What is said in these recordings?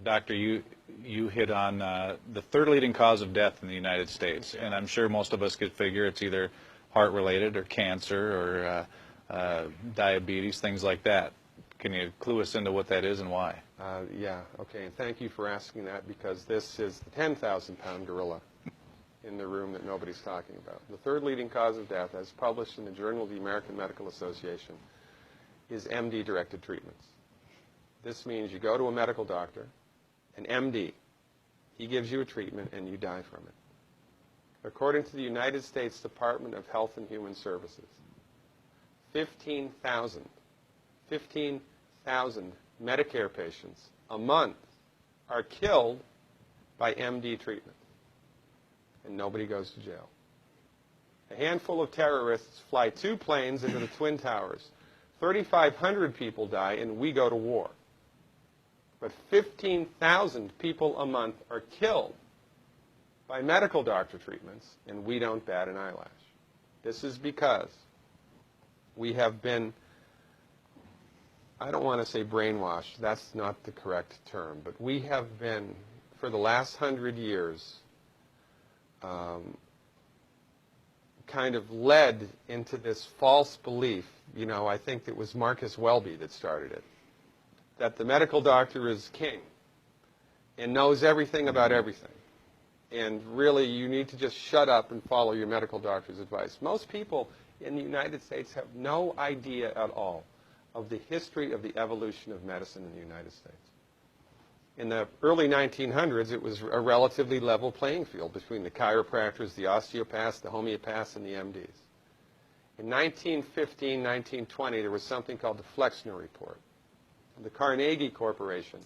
Doctor, you hit on the third leading cause of death in the United States, and I'm sure most of us could figure it's either heart-related or cancer or diabetes, things like that. Can you clue us into what that is and why? Yeah, okay, and thank you for asking that, because this is the 10,000-pound gorilla in the room that nobody's talking about. The third leading cause of death, as published in the Journal of the American Medical Association, is MD-directed treatments. This means you go to a medical doctor, an MD. He gives you a treatment and you die from it. According to the United States Department of Health and Human Services, 15,000 Medicare patients a month are killed by MD treatment, and nobody goes to jail. A handful of terrorists fly 2 planes into the Twin Towers. 3,500 people die, and we go to war. But 15,000 people a month are killed by medical doctor treatments, and we don't bat an eyelash. This is because we have been, I don't want to say brainwashed, that's not the correct term, but we have been, for the last 100 years, kind of led into this false belief. You know, I think it was Marcus Welby that started it, that the medical doctor is king and knows everything about everything. And really, you need to just shut up and follow your medical doctor's advice. Most people in the United States have no idea at all of the history of the evolution of medicine in the United States. In the early 1900s, it was a relatively level playing field between the chiropractors, the osteopaths, the homeopaths, and the MDs. In 1915, 1920, there was something called the Flexner Report. The Carnegie Corporation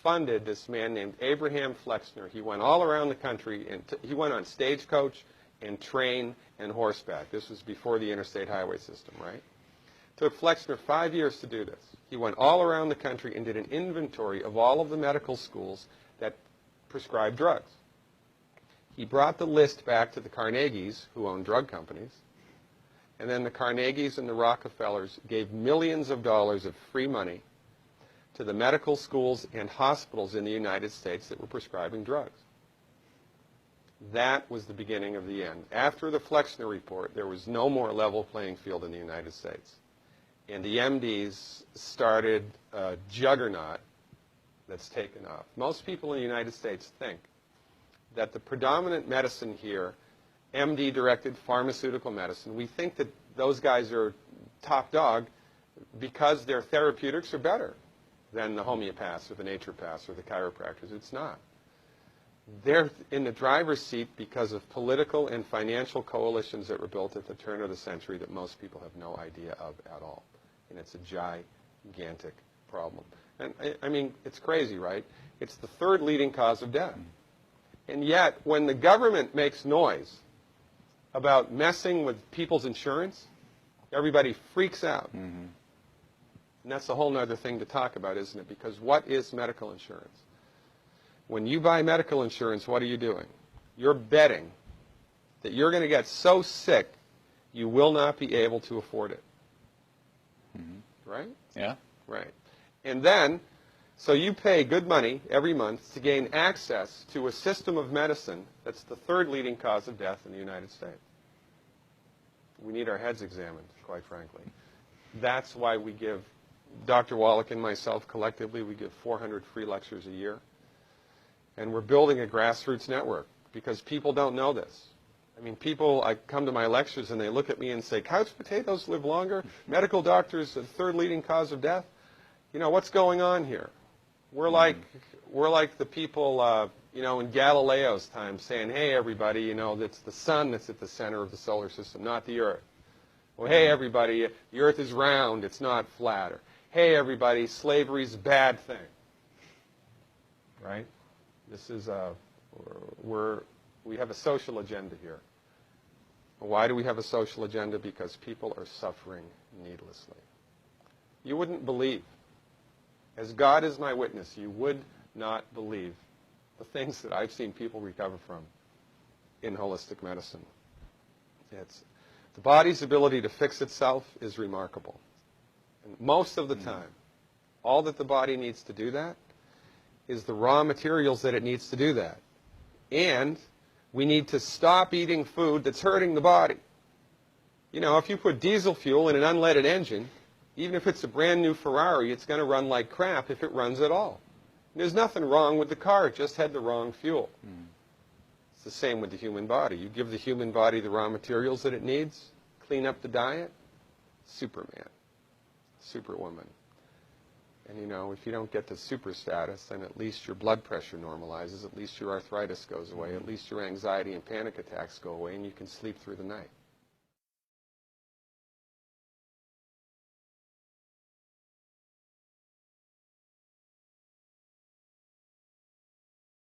funded this man named Abraham Flexner. He went all around the country, and he went on stagecoach and train and horseback. This was before the interstate highway system, right? It took Flexner 5 years to do this. He went all around the country and did an inventory of all of the medical schools that prescribed drugs. He brought the list back to the Carnegies, who owned drug companies, and then the Carnegies and the Rockefellers gave millions of dollars of free money to the medical schools and hospitals in the United States that were prescribing drugs. That was the beginning of the end. After the Flexner Report, there was no more level playing field in the United States. And the MDs started a juggernaut that's taken off. Most people in the United States think that the predominant medicine here, MD-directed pharmaceutical medicine, we think that those guys are top dog because their therapeutics are better than the homeopaths or the naturopaths or the chiropractors. It's not. They're in the driver's seat because of political and financial coalitions that were built at the turn of the century that most people have no idea of at all. And it's a gigantic problem. And I mean, it's crazy, right? It's the third leading cause of death. And yet, when the government makes noise about messing with people's insurance, everybody freaks out. Mm-hmm. And that's a whole other thing to talk about, isn't it? Because what is medical insurance? When you buy medical insurance, what are you doing? You're betting that you're going to get so sick you will not be able to afford it. Mm-hmm. Right? Yeah. Right. And then, so you pay good money every month to gain access to a system of medicine that's the third leading cause of death in the United States. We need our heads examined, quite frankly. That's why we give, Dr. Wallach and myself collectively, we give 400 free lectures a year. And we're building a grassroots network because people don't know this. I mean, I come to my lectures and they look at me and say, couch potatoes live longer? Medical doctors, the third leading cause of death? You know, what's going on here? We're like the people, you know, in Galileo's time saying, hey, everybody, you know, it's the sun that's at the center of the solar system, not the Earth. Well, hey, everybody, the Earth is round, it's not flat. Or, hey, everybody, slavery's a bad thing. Right? This is we have a social agenda here. Why do we have a social agenda? Because people are suffering needlessly. You wouldn't believe, as God is my witness, you would not believe the things that I've seen people recover from in holistic medicine. The body's ability to fix itself is remarkable. And most of the time, all that the body needs to do that is the raw materials that it needs to do that. And we need to stop eating food that's hurting the body. You know, if you put diesel fuel in an unleaded engine, even if it's a brand new Ferrari, it's going to run like crap if it runs at all. There's nothing wrong with the car, it just had the wrong fuel. It's the same with the human body. You give the human body the raw materials that it needs, clean up the diet, Superman, Superwoman. And you know, if you don't get to super status, then at least your blood pressure normalizes, at least your arthritis goes away, at least your anxiety and panic attacks go away, and you can sleep through the night.